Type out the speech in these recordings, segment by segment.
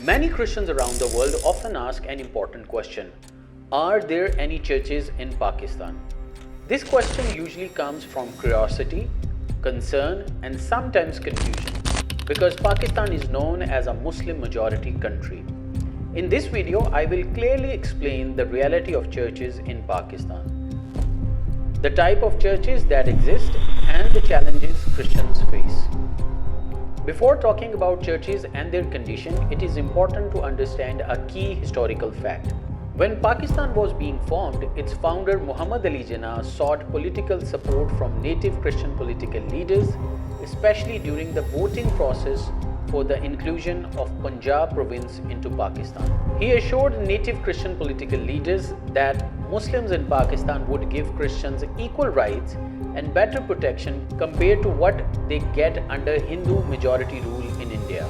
Many Christians around the world often ask an important question: are there any churches in Pakistan? This question usually comes from curiosity, concern, and sometimes confusion, because Pakistan is known as a Muslim majority country. In this video, I will clearly explain the reality of churches in Pakistan, the type of churches that exist, and the challenges Christians face. Before talking about churches and their condition, it is important to understand a key historical fact. When Pakistan was being formed, its founder Muhammad Ali Jinnah sought political support from native Christian political leaders, especially during the voting process for the inclusion of Punjab province into Pakistan. He assured native Christian political leaders that Muslims in Pakistan would give Christians equal rights and better protection compared to what they get under Hindu majority rule in India.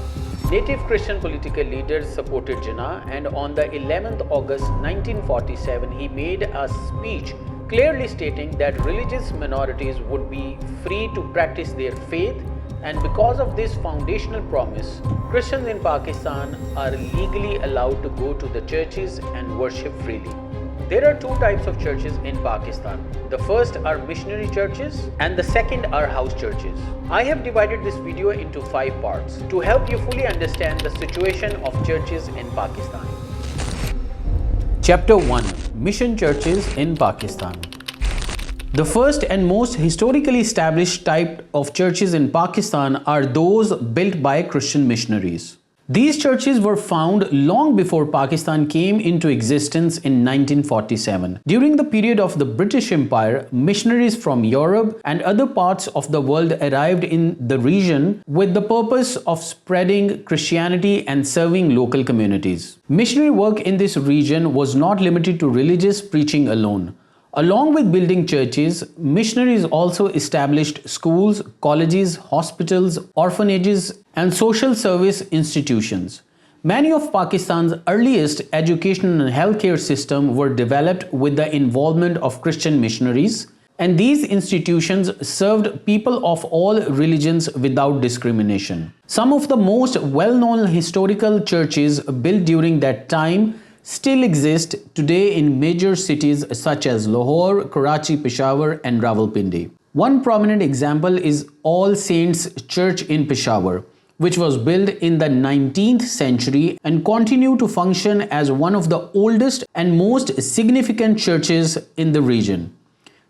Native Christian political leaders supported Jinnah, and on the 11th August 1947 he made a speech clearly stating that religious minorities would be free to practice their faith, and because of this foundational promise, Christians in Pakistan are legally allowed to go to the churches and worship freely. There are two types of churches in Pakistan. The first are missionary churches and the second are house churches. I have divided this video into 5 parts to help you fully understand the situation of churches in Pakistan. Chapter 1: Mission Churches in Pakistan. The first and most historically established type of churches in Pakistan are those built by Christian missionaries. These churches were found long before Pakistan came into existence in 1947. During the period of the British Empire, missionaries from Europe and other parts of the world arrived in the region with the purpose of spreading Christianity and serving local communities. Missionary work in this region was not limited to religious preaching alone. Along with building churches, missionaries also established schools, colleges, hospitals, orphanages, and social service institutions. Many of Pakistan's earliest education and healthcare systems were developed with the involvement of Christian missionaries, and these institutions served people of all religions without discrimination. Some of the most well-known historical churches built during that time still exist today in major cities such as Lahore, Karachi, Peshawar, and Rawalpindi. One prominent example is All Saints Church in Peshawar, which was built in the 19th century and continue to function as one of the oldest and most significant churches in the region.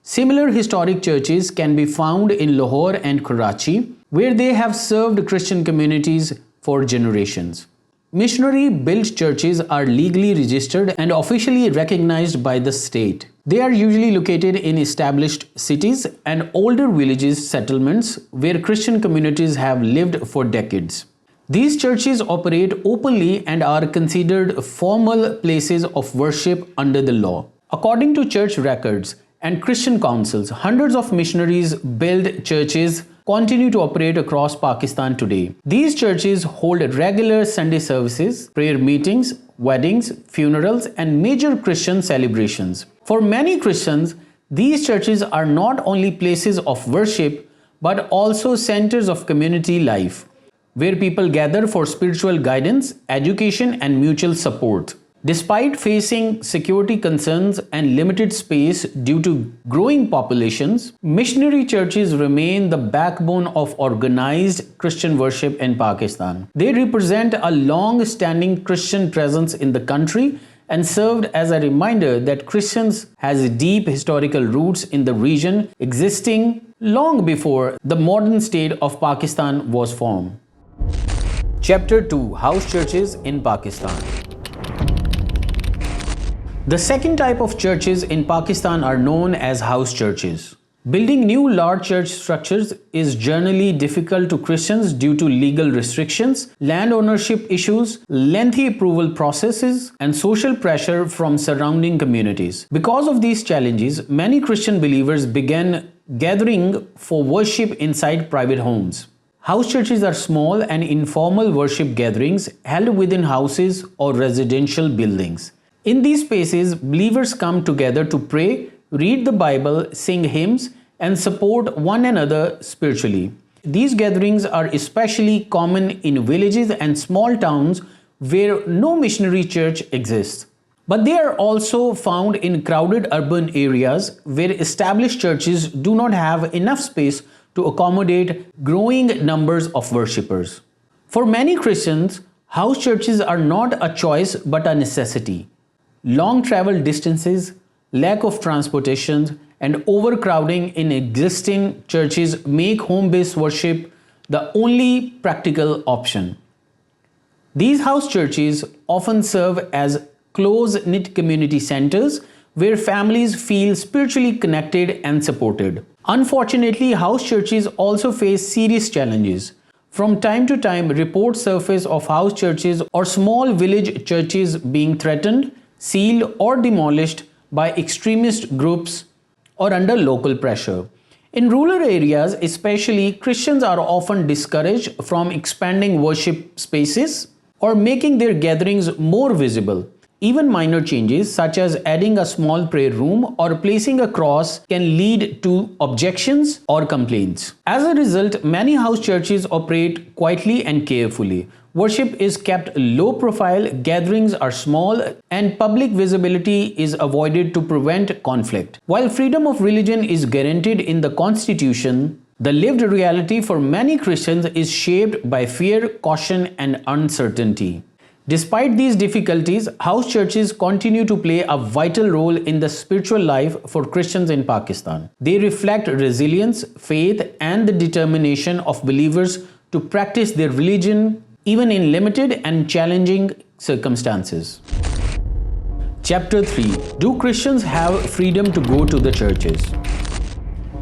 Similar historic churches can be found in Lahore and Karachi, where they have served Christian communities for generations. Missionary-built churches are legally registered and officially recognized by the state. They are usually located in established cities and older villages settlements where Christian communities have lived for decades. These churches operate openly and are considered formal places of worship under the law. According to church records and Christian councils, hundreds of missionaries-built churches continue to operate across Pakistan today. These churches hold regular Sunday services, prayer meetings, weddings, funerals, and major Christian celebrations. For many Christians, these churches are not only places of worship but also centers of community life, where people gather for spiritual guidance, education, and mutual support. Despite facing security concerns and limited space due to growing populations, missionary churches remain the backbone of organized Christian worship in Pakistan. They represent a long-standing Christian presence in the country and served as a reminder that Christians has deep historical roots in the region, existing long before the modern state of Pakistan was formed. Chapter 2: House Churches in Pakistan. The second type of churches in Pakistan are known as house churches. Building new large church structures is generally difficult to Christians due to legal restrictions, land ownership issues, lengthy approval processes, and social pressure from surrounding communities. Because of these challenges, many Christian believers began gathering for worship inside private homes. House churches are small and informal worship gatherings held within houses or residential buildings. In these spaces, believers come together to pray, read the Bible, sing hymns, and support one another spiritually. These gatherings are especially common in villages and small towns where no missionary church exists. But they are also found in crowded urban areas where established churches do not have enough space to accommodate growing numbers of worshippers. For many Christians, house churches are not a choice but a necessity. Long travel distances, lack of transportation, and overcrowding in existing churches make home-based worship the only practical option. These house churches often serve as close-knit community centers where families feel spiritually connected and supported. Unfortunately, house churches also face serious challenges. From time to time, reports surface of house churches or small village churches being threatened, sealed, or demolished by extremist groups or under local pressure. In rural areas, especially, Christians are often discouraged from expanding worship spaces or making their gatherings more visible. Even minor changes such as adding a small prayer room or placing a cross can lead to objections or complaints. As a result, many house churches operate quietly and carefully. Worship is kept low profile, gatherings are small, and public visibility is avoided to prevent conflict. While freedom of religion is guaranteed in the Constitution, the lived reality for many Christians is shaped by fear, caution, and uncertainty. Despite these difficulties, house churches continue to play a vital role in the spiritual life for Christians in Pakistan. They reflect resilience, faith, and the determination of believers to practice their religion even in limited and challenging circumstances. Chapter 3. Do Christians have freedom to go to the churches?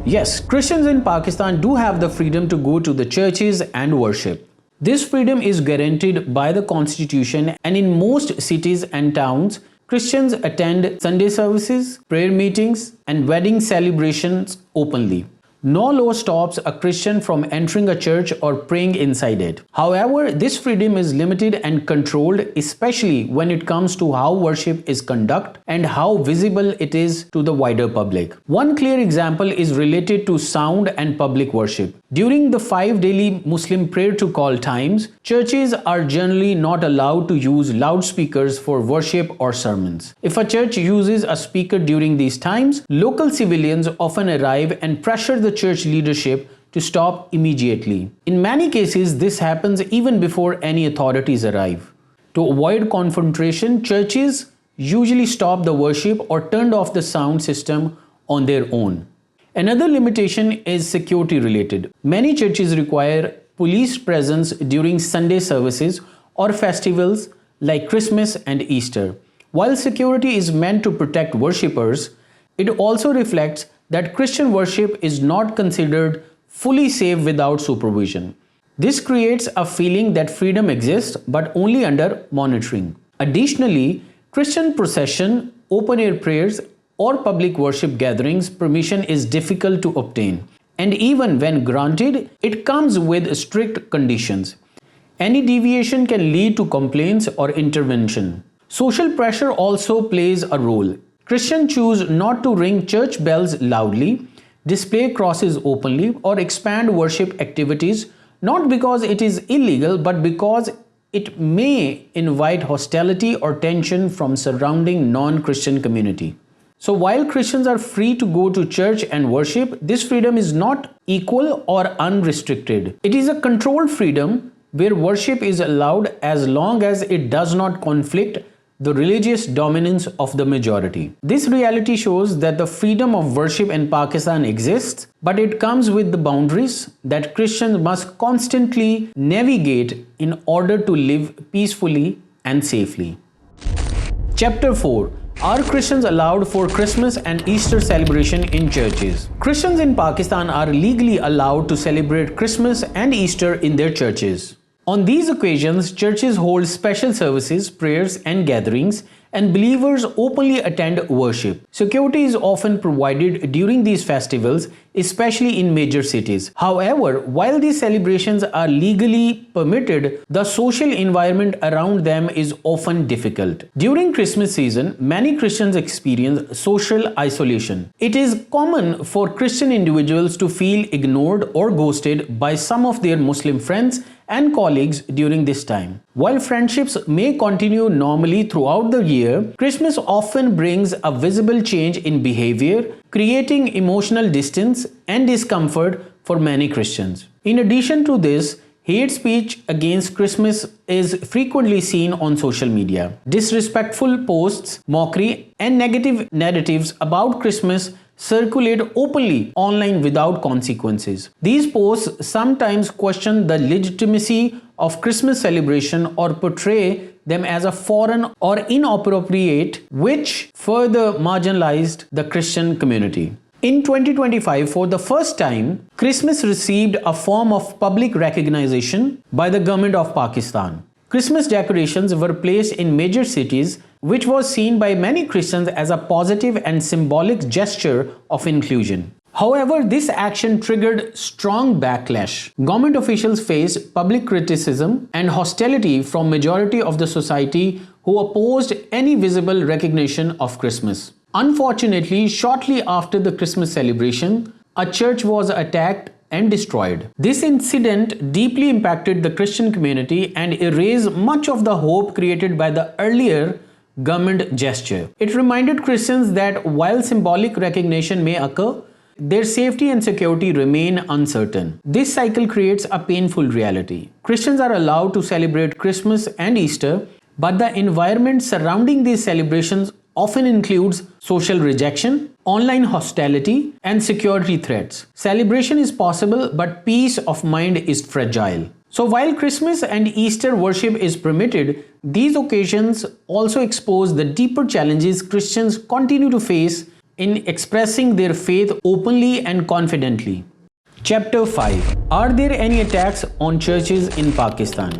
Yes, Christians in Pakistan do have the freedom to go to the churches and worship. This freedom is guaranteed by the Constitution, and in most cities and towns, Christians attend Sunday services, prayer meetings, and wedding celebrations openly. No law stops a Christian from entering a church or praying inside it. However, this freedom is limited and controlled, especially when it comes to how worship is conducted and how visible it is to the wider public. One clear example is related to sound and public worship. During the 5 daily Muslim prayer to call times, churches are generally not allowed to use loudspeakers for worship or sermons. If a church uses a speaker during these times, local civilians often arrive and pressure the church leadership to stop immediately. In many cases, this happens even before any authorities arrive. To avoid confrontation, churches usually stop the worship or turn off the sound system on their own. Another limitation is security related. Many churches require police presence during Sunday services or festivals like Christmas and Easter. While security is meant to protect worshippers, it also reflects that Christian worship is not considered fully safe without supervision. This creates a feeling that freedom exists but only under monitoring. Additionally, Christian procession, open-air prayers, or public worship gatherings permission is difficult to obtain. And even when granted, it comes with strict conditions. Any deviation can lead to complaints or intervention. Social pressure also plays a role. Christians choose not to ring church bells loudly, display crosses openly, or expand worship activities, not because it is illegal, but because it may invite hostility or tension from surrounding non-Christian community. So while Christians are free to go to church and worship, this freedom is not equal or unrestricted. It is a controlled freedom where worship is allowed as long as it does not conflict the religious dominance of the majority. This reality shows that the freedom of worship in Pakistan exists, but it comes with the boundaries that Christians must constantly navigate in order to live peacefully and safely. Chapter 4. Are Christians allowed for Christmas and Easter celebration in churches? Christians in Pakistan are legally allowed to celebrate Christmas and Easter in their churches. On these occasions, churches hold special services, prayers, and gatherings, and believers openly attend worship. Security is often provided during these festivals, especially in major cities. However, while these celebrations are legally permitted, the social environment around them is often difficult. During Christmas season, many Christians experience social isolation. It is common for Christian individuals to feel ignored or ghosted by some of their Muslim friends and colleagues during this time. While friendships may continue normally throughout the year, Christmas often brings a visible change in behavior, creating emotional distance and discomfort for many Christians. In addition to this, hate speech against Christmas is frequently seen on social media. Disrespectful posts, mockery, and negative narratives about Christmas circulate openly online without consequences. These posts sometimes question the legitimacy of Christmas celebration or portray them as a foreign or inappropriate, which further marginalized the Christian community. In 2025, for the first time, Christmas received a form of public recognition by the government of Pakistan. Christmas decorations were placed in major cities, which was seen by many Christians as a positive and symbolic gesture of inclusion. However, this action triggered strong backlash. Government officials faced public criticism and hostility from majority of the society who opposed any visible recognition of Christmas. Unfortunately, shortly after the Christmas celebration, a church was attacked and destroyed. This incident deeply impacted the Christian community and erased much of the hope created by the earlier government gesture. It reminded Christians that while symbolic recognition may occur, their safety and security remain uncertain. This cycle creates a painful reality. Christians are allowed to celebrate Christmas and Easter, but the environment surrounding these celebrations often includes social rejection, online hostility, and security threats. Celebration is possible, but peace of mind is fragile. So while Christmas and Easter worship is permitted, these occasions also expose the deeper challenges Christians continue to face in expressing their faith openly and confidently. Chapter 5. Are there any attacks on churches in Pakistan?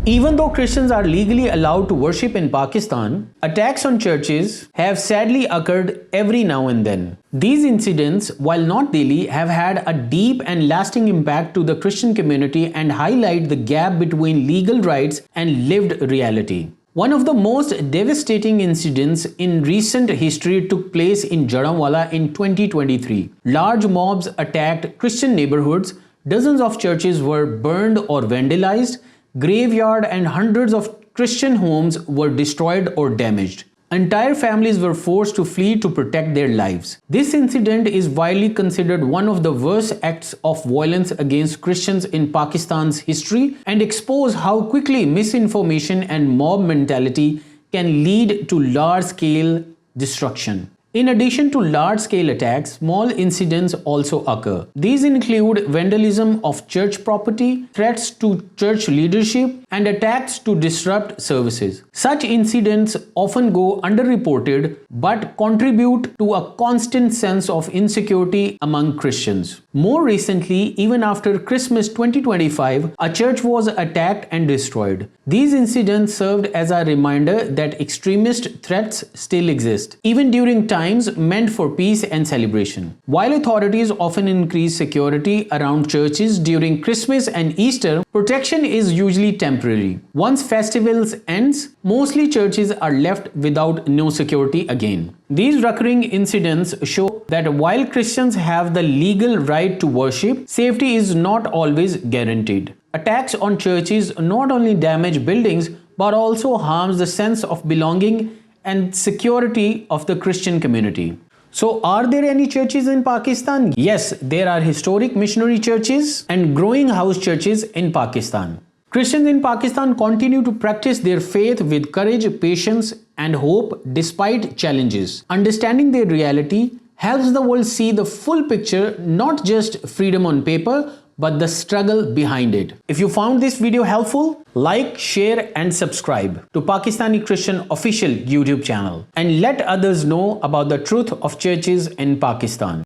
Even though Christians are legally allowed to worship in Pakistan, attacks on churches have sadly occurred every now and then. These incidents, while not daily, have had a deep and lasting impact to the Christian community and highlight the gap between legal rights and lived reality. One of the most devastating incidents in recent history took place in Jadawala in 2023. Large mobs attacked Christian neighborhoods, dozens of churches were burned or vandalized, graveyard and hundreds of Christian homes were destroyed or damaged. Entire families were forced to flee to protect their lives. This incident is widely considered one of the worst acts of violence against Christians in Pakistan's history and expose how quickly misinformation and mob mentality can lead to large-scale destruction. In addition to large-scale attacks, small incidents also occur. These include vandalism of church property, threats to church leadership, and attacks to disrupt services. Such incidents often go underreported but contribute to a constant sense of insecurity among Christians. More recently, even after Christmas 2025, a church was attacked and destroyed. These incidents served as a reminder that extremist threats still exist, even during times meant for peace and celebration. While authorities often increase security around churches during Christmas and Easter, protection is usually temporary. Once festivals ends, mostly churches are left without no security again. These recurring incidents show that while Christians have the legal right to worship, safety is not always guaranteed. Attacks on churches not only damage buildings but also harms the sense of belonging and security of the Christian community. So, are there any churches in Pakistan? Yes, there are historic missionary churches and growing house churches in Pakistan. Christians in Pakistan continue to practice their faith with courage, patience, and hope despite challenges. Understanding their reality helps the world see the full picture, not just freedom on paper, but the struggle behind it. If you found this video helpful, like, share, and subscribe to Pakistani Christian official YouTube channel and let others know about the truth of churches in Pakistan.